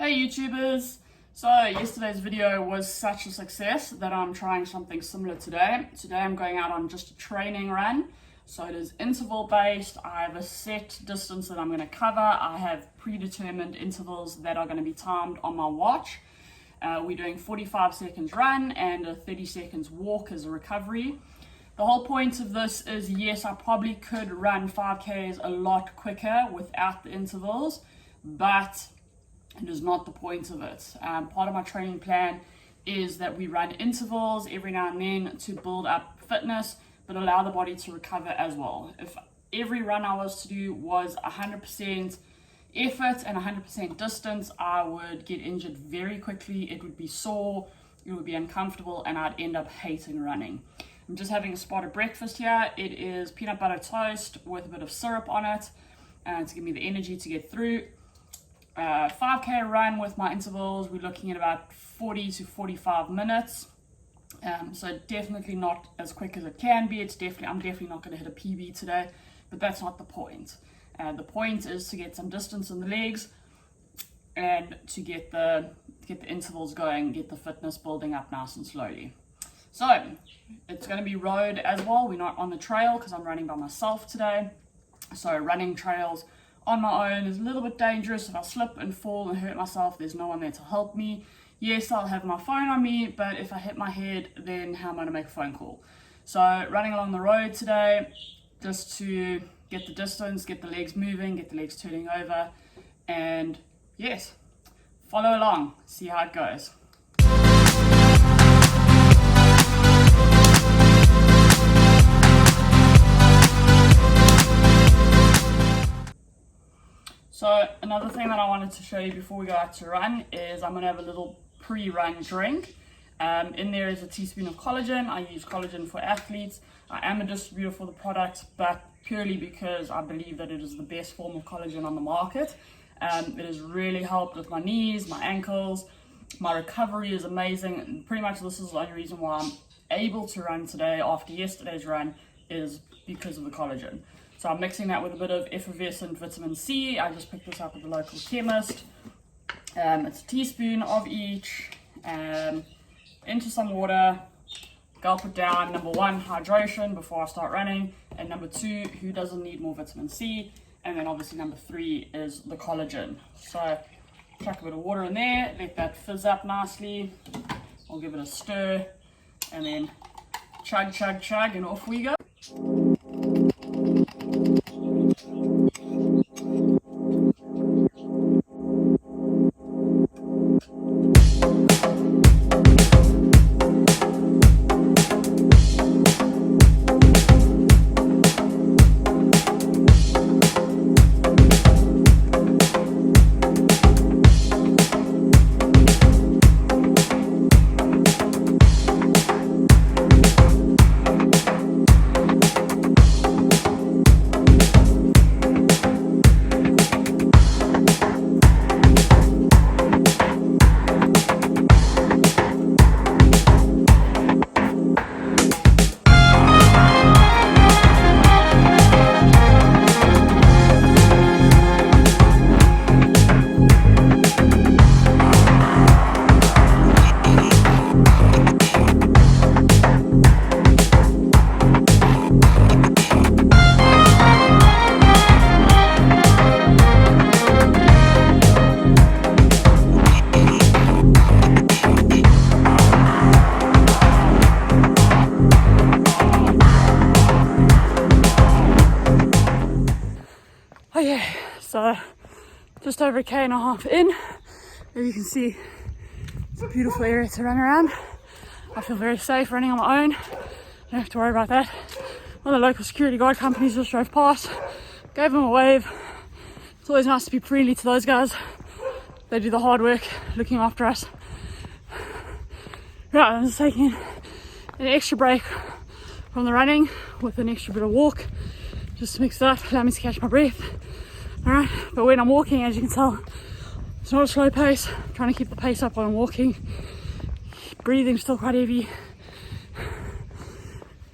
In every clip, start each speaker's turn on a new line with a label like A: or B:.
A: Hey YouTubers! So yesterday's video was such a success that I'm trying something similar today. Today I'm going out on just a training run. So it is interval based. I have a set distance that I'm going to cover. I have predetermined intervals that are going to be timed on my watch. We're doing 45 seconds run and a 30 seconds walk as a recovery. The whole point of this is, yes, I probably could run 5Ks a lot quicker without the intervals, but it is not the point of it. Part of my training plan is that we run intervals every now and then to build up fitness, but allow the body to recover as well. If every run I was to do was 100% effort and 100% distance, I would get injured very quickly. It would be sore, it would be uncomfortable, and I'd end up hating running. I'm just having a spot of breakfast here. It is peanut butter toast with a bit of syrup on it to give me the energy to get through. 5K run with my intervals, we're looking at about 40 to 45 minutes. So definitely not as quick as it can be. I'm definitely not going to hit a PB today, but that's not the point. The point is to get some distance in the legs and to get the intervals going, get the fitness building up nice and slowly. So it's going to be road as well. We're not on the trail because I'm running by myself today. So running trails on my own is a little bit dangerous. If I slip and fall and hurt myself, there's no one there to help me. Yes, I'll have my phone on me, but if I hit my head, then how am I going to make a phone call? So running along the road today, just to get the distance, get the legs moving, get the legs turning over, and yes, follow along, see how it goes. So another thing that I wanted to show you before we go out to run is I'm going to have a little pre-run drink. In there is a teaspoon of collagen. I use Collagen For Athletes. I am a distributor for the product, but purely because I believe that it is the best form of collagen on the market. It has really helped with my knees, my ankles. My recovery is amazing. And pretty much this is the only reason why I'm able to run today after yesterday's run is because of the collagen. So I'm mixing that with a bit of effervescent vitamin C. I just picked this up at the local chemist. It's a teaspoon of each, into some water, gulp it down. Number one, hydration before I start running. And number two, who doesn't need more vitamin C? And then obviously number three is the collagen. So chuck a bit of water in there, let that fizz up nicely. I'll give it a stir and then chug, chug, chug, and off we go. Okay, so just over 1.5 K in. As you can see, it's a beautiful area to run around. I feel very safe running on my own. Don't have to worry about that. One of the local security guard companies just drove past, gave them a wave. It's always nice to be friendly to those guys. They do the hard work looking after us. Right, I'm just taking an extra break from the running with an extra bit of walk, just to mix it up, allow me to catch my breath. Alright, but when I'm walking, as you can tell, it's not a slow pace. I'm trying to keep the pace up while I'm walking. Breathing's still quite heavy.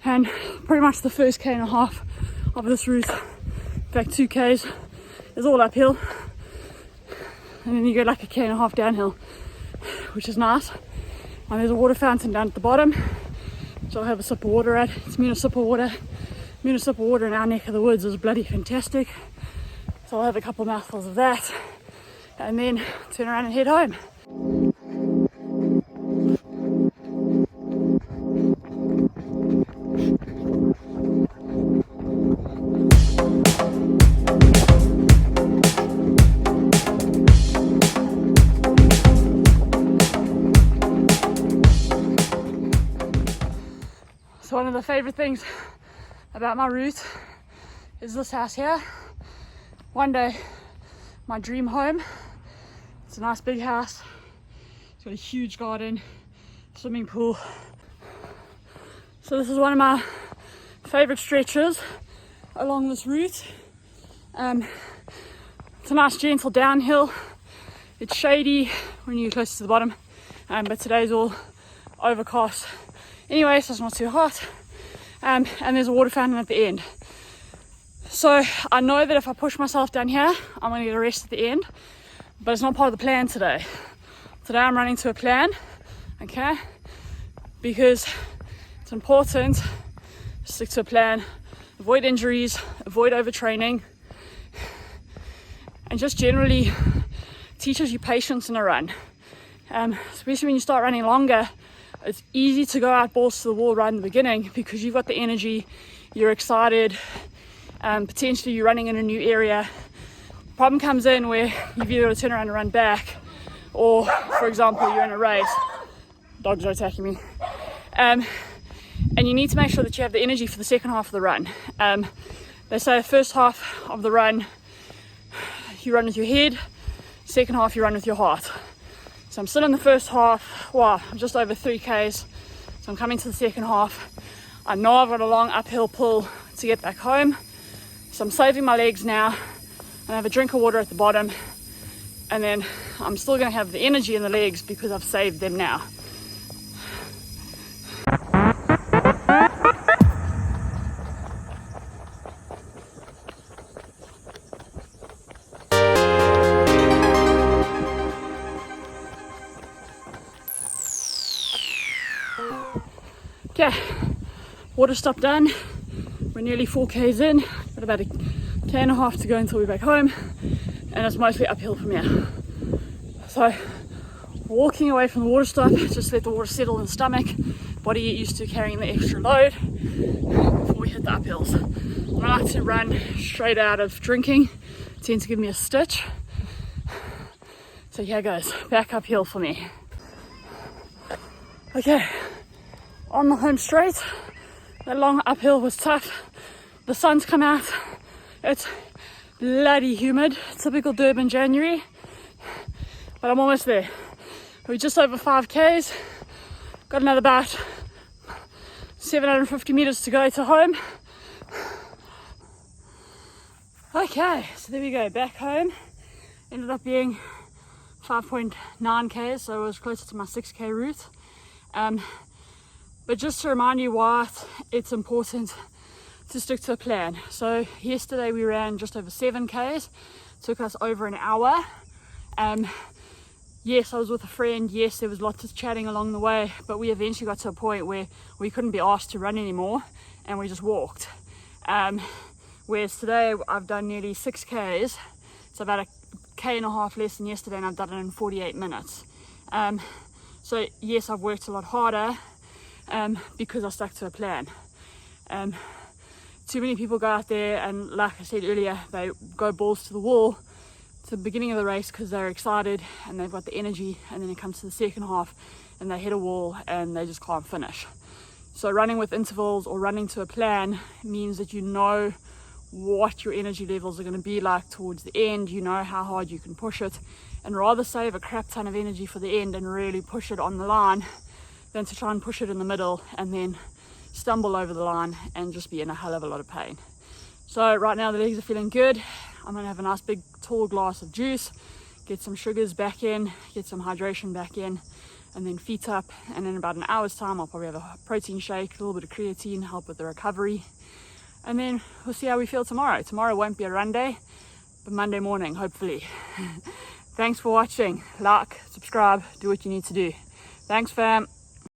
A: And pretty much the first 1.5 K of this route, in fact 2 Ks, is all uphill. and then you go like a 1.5 k downhill, which is nice. And there's a water fountain down at the bottom, so I'll have a sip of water at. It's municipal water. Municipal water in our neck of the woods is bloody fantastic. So I'll have a couple of mouthfuls of that and then turn around and head home. So one of the favorite things about my route is this house here. One day, my dream home. It's a nice big house. It's got a huge garden, swimming pool. So this is one of my favorite stretches along this route. It's a nice gentle downhill. It's shady when you're close to the bottom, but today's all overcast. Anyway, so it's not too hot. And there's a water fountain at the end. So I know that if I push myself down here, I'm going to get a rest at the end, but it's not part of the plan today. Today I'm running to a plan, okay? Because it's important to stick to a plan, avoid injuries, avoid overtraining, and just generally teaches you patience in a run. Especially when you start running longer, it's easy to go out balls to the wall right in the beginning because you've got the energy, you're excited, potentially you're running in a new area. Problem comes in where you've either got to turn around and run back, or for example you're in a race, dogs are attacking me, and you need to make sure that you have the energy for the second half of the run. They say the first half of the run you run with your head, second half you run with your heart. So I'm still in the first half. Wow, I'm just over 3 Ks, so I'm coming to the second half. I know I've got a long uphill pull to get back home, so I'm saving my legs now, and I have a drink of water at the bottom, and then I'm still going to have the energy in the legs because I've saved them now. Okay, water stop done. We're nearly 4 Ks in, got about a 1.5 K to go until we're back home, and it's mostly uphill from here. So walking away from the water stop, just let the water settle in the stomach, body get used to carrying the extra load before we hit the uphills. I like to run straight out of drinking, it tends to give me a stitch. So here goes, back uphill for me. Okay, on the home straight. That long uphill was tough. The sun's come out. It's bloody humid, typical Durban January, but I'm almost there. We're just over 5 Ks. Got another about 750 meters to go to home. Okay, so there we go, back home. Ended up being 5.9 Ks, so it was closer to my 6 K route. But just to remind you why it's important to stick to a plan. So yesterday we ran just over 7 Ks, took us over an hour. Yes, I was with a friend, yes, there was lots of chatting along the way, but we eventually got to a point where we couldn't be asked to run anymore, and we just walked. Whereas today I've done nearly 6 Ks, it's about a 1.5 K less than yesterday, and I've done it in 48 minutes. So yes, I've worked a lot harder, because I stuck to a plan. Too many people go out there and, like I said earlier, they go balls to the wall to the beginning of the race because they're excited and they've got the energy, and then it comes to the second half and they hit a wall and they just can't finish. So running with intervals or running to a plan means that you know what your energy levels are going to be like towards the end, you know how hard you can push it, and rather save a crap ton of energy for the end and really push it on the line than to try and push it in the middle and then stumble over the line and just be in a hell of a lot of pain. So right now the legs are feeling good. I'm going to have a nice big tall glass of juice, get some sugars back in, get some hydration back in, and then feet up, and in about an hour's time I'll probably have a protein shake, a little bit of creatine, help with the recovery, and then we'll see how we feel tomorrow. Tomorrow won't be a run day, but Monday morning hopefully. Thanks for watching. Like, subscribe, do what you need to do. Thanks, fam.